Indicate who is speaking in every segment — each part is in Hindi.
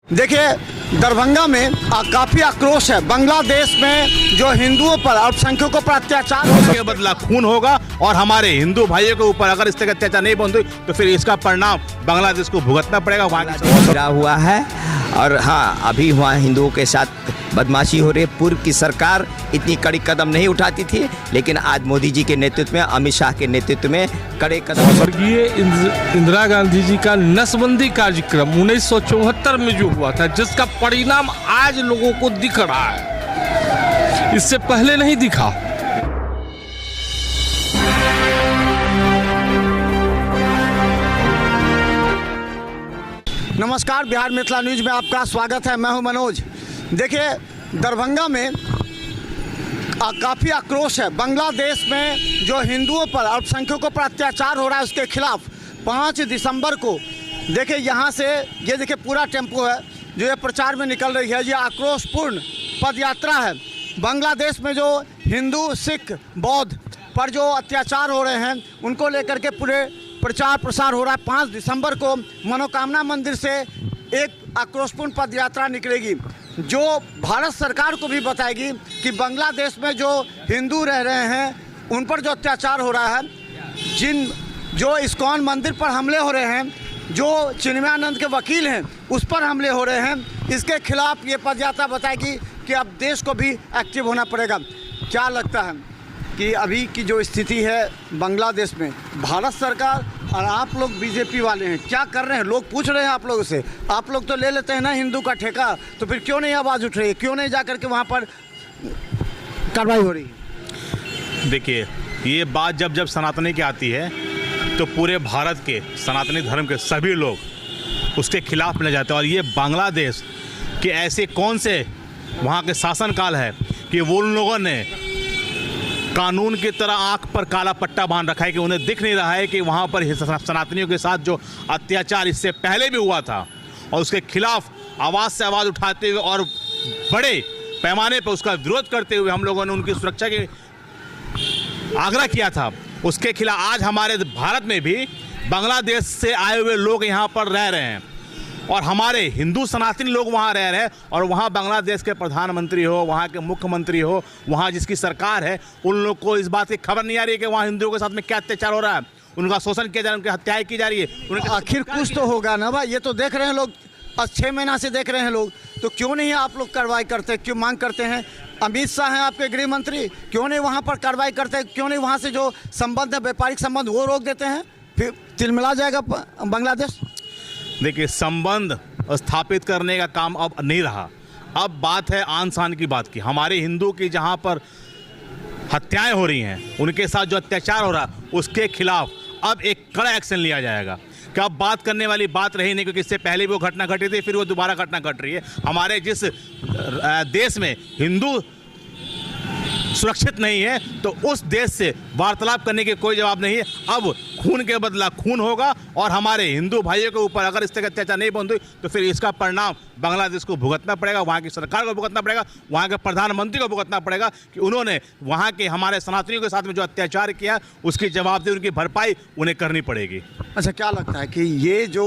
Speaker 1: देखिए दरभंगा में काफी आक्रोश है। बांग्लादेश में जो हिंदुओं पर अल्पसंख्यकों पर अत्याचार
Speaker 2: के बदला खून होगा और हमारे हिंदू भाइयों के ऊपर अगर इस तरह का अत्याचार नहीं बंद हुई तो फिर इसका परिणाम बांग्लादेश को भुगतना पड़ेगा। वहाँ
Speaker 3: गिरा हुआ है और हाँ, अभी वहाँ हिंदुओं के साथ बदमाशी हो रही है। पूर्व की सरकार इतनी कड़ी कदम नहीं उठाती थी, लेकिन आज मोदी जी के नेतृत्व में, अमित शाह के नेतृत्व में कड़े कदम।
Speaker 4: स्वर्गीय इंदिरा गांधी जी का नसबंदी कार्यक्रम 1974 में जो हुआ था, जिसका परिणाम आज लोगों को दिख रहा है, इससे पहले नहीं दिखा।
Speaker 1: नमस्कार, बिहार मिथिला न्यूज में आपका स्वागत है। मैं हूं मनोज। देखिए दरभंगा में काफ़ी आक्रोश है। बांग्लादेश में जो हिंदुओं पर अल्पसंख्यकों पर अत्याचार हो रहा है, उसके खिलाफ 5 दिसंबर को देखिए यहाँ से ये देखिए पूरा टेम्पो है जो ये प्रचार में निकल रही है। ये आक्रोशपूर्ण पद यात्रा है। बांग्लादेश में जो हिंदू, सिख, बौद्ध पर जो अत्याचार हो रहे हैं उनको लेकर के पूरे प्रचार प्रसार हो रहा है। 5 दिसंबर को मनोकामना मंदिर से एक आक्रोशपूर्ण पद यात्रा निकलेगी जो भारत सरकार को भी बताएगी कि बांग्लादेश में जो हिंदू रह रहे हैं उन पर जो अत्याचार हो रहा है, जो इस्कॉन मंदिर पर हमले हो रहे हैं, जो चिन्मयानंद के वकील हैं उस पर हमले हो रहे हैं, इसके खिलाफ ये पद यात्रा बताएगी कि अब देश को भी एक्टिव होना पड़ेगा। क्या लगता है कि अभी की जो स्थिति है बांग्लादेश में, भारत सरकार और आप लोग बीजेपी वाले हैं, क्या कर रहे हैं? लोग पूछ रहे हैं आप लोगों से, आप लोग तो ले लेते हैं ना हिंदू का ठेका, तो फिर क्यों नहीं आवाज़ उठ रही है? क्यों नहीं जा करके वहाँ पर कार्रवाई हो रही है?
Speaker 2: देखिए, ये बात जब सनातनी की आती है तो पूरे भारत के सनातनी धर्म के सभी लोग उसके खिलाफ मिल जाते हैं। और ये बांग्लादेश के ऐसे कौन से वहाँ के शासनकाल है कि वो उन लोगों ने कानून की तरह आंख पर काला पट्टा बांध रखा है कि उन्हें दिख नहीं रहा है कि वहाँ पर सनातनियों के साथ जो अत्याचार इससे पहले भी हुआ था और उसके खिलाफ आवाज़ से आवाज़ उठाते हुए और बड़े पैमाने पर उसका विरोध करते हुए हम लोगों ने उनकी सुरक्षा के आग्रह किया था। उसके खिलाफ आज हमारे भारत में भी बांग्लादेश से आए हुए लोग यहाँ पर रह रहे हैं और हमारे हिंदू सनातनी लोग वहाँ रह रहे हैं। और वहाँ बांग्लादेश के प्रधानमंत्री हो, वहाँ के मुख्यमंत्री हो, वहाँ जिसकी सरकार है, उन लोग को इस बात की खबर नहीं आ रही है कि वहाँ हिंदुओं के साथ में क्या अत्याचार हो रहा है, उनका शोषण किया जा रहा है, उनकी हत्याएं की जा रही है।
Speaker 1: आखिर कुछ तो होगा ना भाई, ये तो देख रहे हैं लोग, 6 महीना से देख रहे हैं लोग, तो क्यों नहीं आप लोग कार्रवाई करते? क्यों मांग करते हैं? अमित शाह हैं आपके गृह मंत्री, क्यों नहीं वहाँ पर कार्रवाई करते? क्यों नहीं वहाँ से जो संबंध है, व्यापारिक संबंध, वो रोक देते हैं? फिर तिलमिला जाएगा बांग्लादेश।
Speaker 2: देखिए, संबंध स्थापित करने का काम अब नहीं रहा। अब बात है आन शान की बात की। हमारे हिंदू की जहाँ पर हत्याएं हो रही हैं, उनके साथ जो अत्याचार हो रहा है, उसके खिलाफ अब एक कड़ा एक्शन लिया जाएगा। कि अब बात करने वाली बात रही नहीं, क्योंकि इससे पहले भी वो घटना घटी थी, फिर वो दोबारा घटना घट रही है। हमारे जिस देश में हिंदू सुरक्षित नहीं है तो उस देश से वार्तालाप करने के कोई जवाब नहीं है। अब खून के बदला खून होगा और हमारे हिंदू भाइयों के ऊपर अगर इस तरह का अत्याचार नहीं बंद हुई तो फिर इसका परिणाम बांग्लादेश को भुगतना पड़ेगा, वहाँ की सरकार को भुगतना पड़ेगा, वहाँ के प्रधानमंत्री को भुगतना पड़ेगा कि उन्होंने वहाँ के हमारे सनातनियों के साथ में जो अत्याचार किया उसकी जवाबदेही, उनकी भरपाई उन्हें करनी पड़ेगी।
Speaker 1: अच्छा, क्या लगता है कि ये जो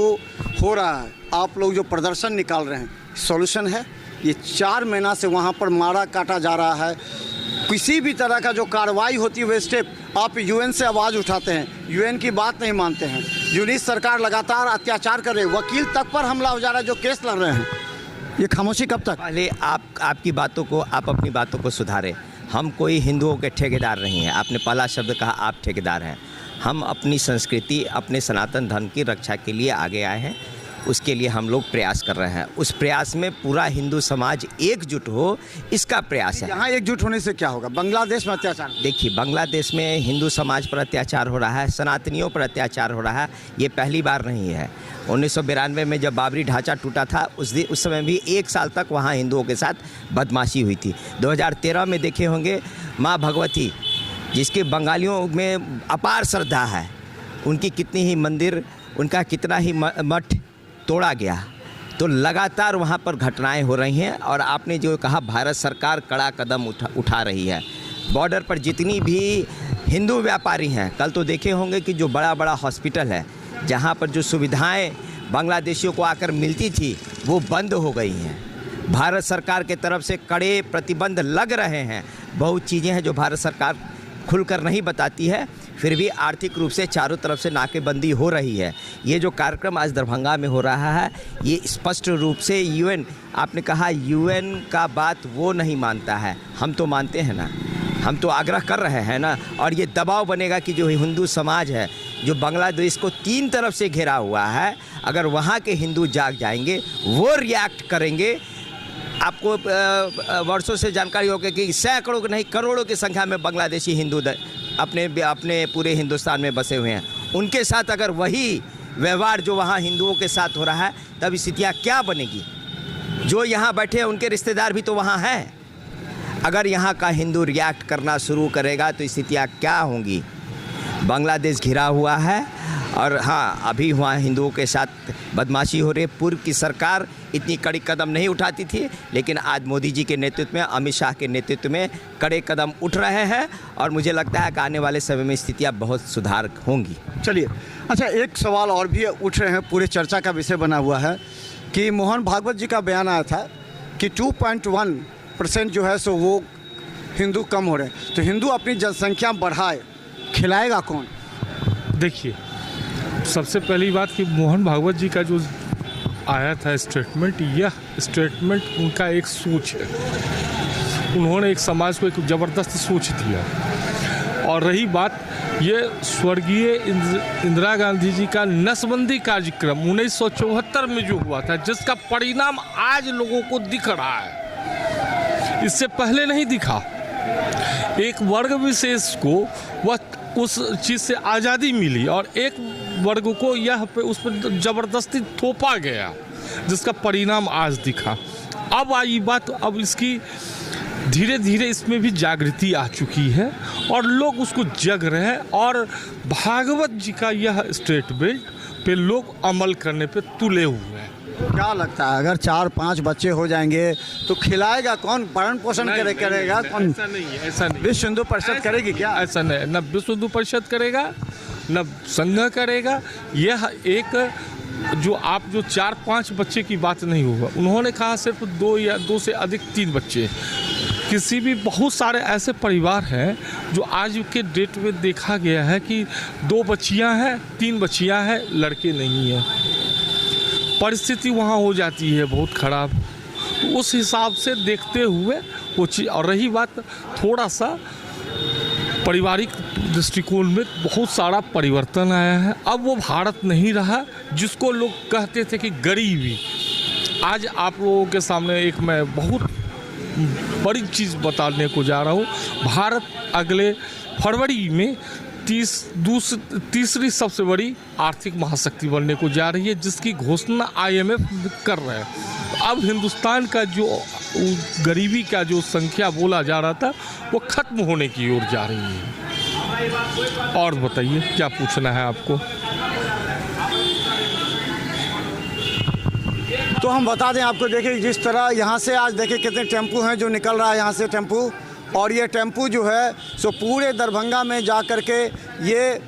Speaker 1: हो रहा है, आप लोग जो प्रदर्शन निकाल रहे हैं, सॉल्यूशन है? ये 4 महीना से वहाँ पर मारा काटा जा रहा है, किसी भी तरह का जो कार्रवाई होती है स्टेप, आप यूएन से आवाज़ उठाते हैं, यूएन की बात नहीं मानते हैं। यूनिस सरकार लगातार अत्याचार कर रही है, वकील तक पर हमला हो जा रहा है जो केस लड़ रहे हैं। ये खामोशी कब तक?
Speaker 3: पहले आपकी बातों को, आप अपनी बातों को सुधारें। हम कोई हिंदुओं के ठेकेदार नहीं हैं। आपने पहला शब्द कहा, आप ठेकेदार हैं। हम अपनी संस्कृति, अपने सनातन धर्म की रक्षा के लिए आगे आए हैं। उसके लिए हम लोग प्रयास कर रहे हैं। उस प्रयास में पूरा हिंदू समाज एकजुट हो, इसका प्रयास है।
Speaker 1: यहाँ एकजुट होने से क्या होगा? बांग्लादेश में अत्याचार,
Speaker 3: देखिए, बांग्लादेश में हिंदू समाज पर अत्याचार हो रहा है, सनातनियों पर अत्याचार हो रहा है। ये पहली बार नहीं है। 1992 में जब बाबरी ढांचा टूटा था, उस समय भी 1 साल तक वहाँ हिंदुओं के साथ बदमाशी हुई थी। 2013 में देखे होंगे माँ भगवती, जिसके बंगालियों में अपार श्रद्धा है, उनकी कितनी ही मंदिर, उनका कितना ही मठ तोड़ा गया। तो लगातार वहाँ पर घटनाएं हो रही हैं। और आपने जो कहा, भारत सरकार कड़ा कदम उठा रही है। बॉर्डर पर जितनी भी हिंदू व्यापारी हैं, कल तो देखे होंगे कि जो बड़ा बड़ा हॉस्पिटल है, जहाँ पर जो सुविधाएं बांग्लादेशियों को आकर मिलती थी वो बंद हो गई हैं। भारत सरकार के तरफ से कड़े प्रतिबंध लग रहे हैं। बहुत चीज़ें हैं जो भारत सरकार खुलकर नहीं बताती है, फिर भी आर्थिक रूप से चारों तरफ से नाकेबंदी हो रही है। ये जो कार्यक्रम आज दरभंगा में हो रहा है, ये स्पष्ट रूप से यूएन, आपने कहा यूएन का बात वो नहीं मानता है, हम तो मानते हैं ना, हम तो आग्रह कर रहे हैं ना। और ये दबाव बनेगा कि जो हिंदू समाज है, जो बांग्लादेश को 3 तरफ से घेरा हुआ है, अगर वहाँ के हिंदू जाग जाएंगे, वो रिएक्ट करेंगे। आपको वर्षों से जानकारी होगी कि सैकड़ों नहीं करोड़ों की संख्या में बांग्लादेशी हिंदू अपने पूरे हिंदुस्तान में बसे हुए हैं। उनके साथ अगर वही व्यवहार जो वहाँ हिंदुओं के साथ हो रहा है, तब स्थितियाँ क्या बनेगी। जो यहाँ बैठे हैं उनके रिश्तेदार भी तो वहाँ हैं। अगर यहाँ का हिंदू रिएक्ट करना शुरू करेगा तो स्थितियाँ क्या होंगी। बांग्लादेश घिरा हुआ है और हाँ, अभी वहाँ हिंदुओं के साथ बदमाशी हो रही है। पूर्व की सरकार इतनी कड़ी कदम नहीं उठाती थी, लेकिन आज मोदी जी के नेतृत्व में, अमित शाह के नेतृत्व में कड़े कदम उठ रहे हैं और मुझे लगता है कि आने वाले समय में स्थितियाँ बहुत सुधार होंगी।
Speaker 1: चलिए, अच्छा, एक सवाल और भी उठ रहे हैं, पूरे चर्चा का विषय बना हुआ है कि मोहन भागवत जी का बयान आया था कि 2.1% जो है सो वो हिंदू कम हो रहे हैं, तो हिंदू अपनी जनसंख्या बढ़ाए, खिलाएगा कौन।
Speaker 4: देखिए, सबसे पहली बात कि मोहन भागवत जी का जो आया था स्टेटमेंट, यह स्टेटमेंट उनका एक सोच है। उन्होंने एक समाज को एक ज़बरदस्त सोच दिया। और रही बात, ये स्वर्गीय इंदिरा गांधी जी का नसबंदी कार्यक्रम 1974 में जो हुआ था, जिसका परिणाम आज लोगों को दिख रहा है, इससे पहले नहीं दिखा। एक वर्ग विशेष को वह उस चीज़ से आज़ादी मिली और एक वर्ग को यह पे उस पर ज़बरदस्ती थोपा गया, जिसका परिणाम आज दिखा। अब आई बात, अब इसकी धीरे धीरे इसमें भी जागृति आ चुकी है और लोग उसको जग रहे हैं और भागवत जी का यह स्टेटमेंट पे लोग अमल करने पे तुले हुए हैं।
Speaker 1: क्या लगता है, अगर 4-5 बच्चे हो जाएंगे तो खिलाएगा कौन, भरण पोषण करेगा कौन।
Speaker 4: ऐसा नहीं है, ऐसा नहीं।
Speaker 1: विश्व हिंदू परिषद करेगी क्या।
Speaker 4: ऐसा नहीं, न विश्व हिंदू परिषद करेगा, न संघ करेगा। यह एक जो आप जो 4-5 बच्चे की बात नहीं होगा, उन्होंने कहा सिर्फ 2 या 2 से अधिक 3 बच्चे। किसी भी बहुत सारे ऐसे परिवार हैं जो आज के डेट में देखा गया है कि 2 बच्चियां हैं, 3 बच्चियां हैं, लड़के नहीं हैं। परिस्थिति वहाँ हो जाती है बहुत ख़राब। तो उस हिसाब से देखते हुए वो चीज़। और रही बात, थोड़ा सा पारिवारिक दृष्टिकोण में बहुत सारा परिवर्तन आया है। अब वो भारत नहीं रहा जिसको लोग कहते थे कि गरीबी। आज आप लोगों के सामने एक मैं बहुत बड़ी चीज़ बताने को जा रहा हूँ। भारत अगले फरवरी में तीसरी सबसे बड़ी आर्थिक महाशक्ति बनने को जा रही है, जिसकी घोषणा IMF कर रहे हैं। अब हिंदुस्तान का जो गरीबी का जो संख्या बोला जा रहा था, वो खत्म होने की ओर जा रही है। और बताइए क्या पूछना है आपको।
Speaker 1: तो हम बता दें आपको, देखिए जिस तरह यहाँ से आज देखिए कितने टेम्पू हैं जो निकल रहा है यहाँ से टेम्पू, और ये टेम्पू जो है सो पूरे दरभंगा में जा कर के ये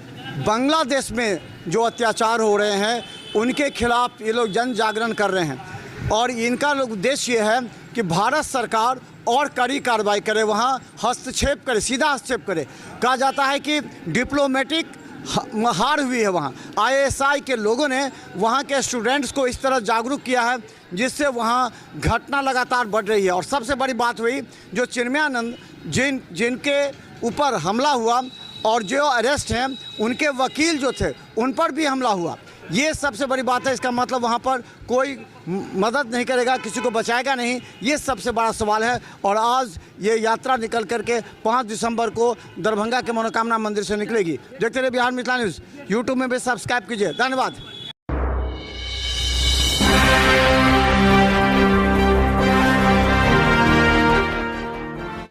Speaker 1: बांग्लादेश में जो अत्याचार हो रहे हैं उनके खिलाफ ये लोग जन जागरण कर रहे हैं। और इनका लोग उद्देश्य ये है कि भारत सरकार और कड़ी कार्रवाई करे, वहाँ हस्तक्षेप करे, सीधा हस्तक्षेप करे। कहा जाता है कि डिप्लोमेटिक हार हुई है वहाँ। ISI के लोगों ने वहाँ के स्टूडेंट्स को इस तरह जागरूक किया है, जिससे वहाँ घटना लगातार बढ़ रही है। और सबसे बड़ी बात हुई जो चिन्मयानंद जिनके ऊपर हमला हुआ और जो अरेस्ट हैं, उनके वकील जो थे उन पर भी हमला हुआ। ये सबसे बड़ी बात है। इसका मतलब वहाँ पर कोई मदद नहीं करेगा, किसी को बचाएगा नहीं, ये सबसे बड़ा सवाल है। और आज ये यात्रा निकल करके 5 दिसंबर को दरभंगा के मनोकामना मंदिर से निकलेगी। देखते रहिए बिहार मिथिला न्यूज़। यूट्यूब में भी सब्सक्राइब कीजिए। धन्यवाद।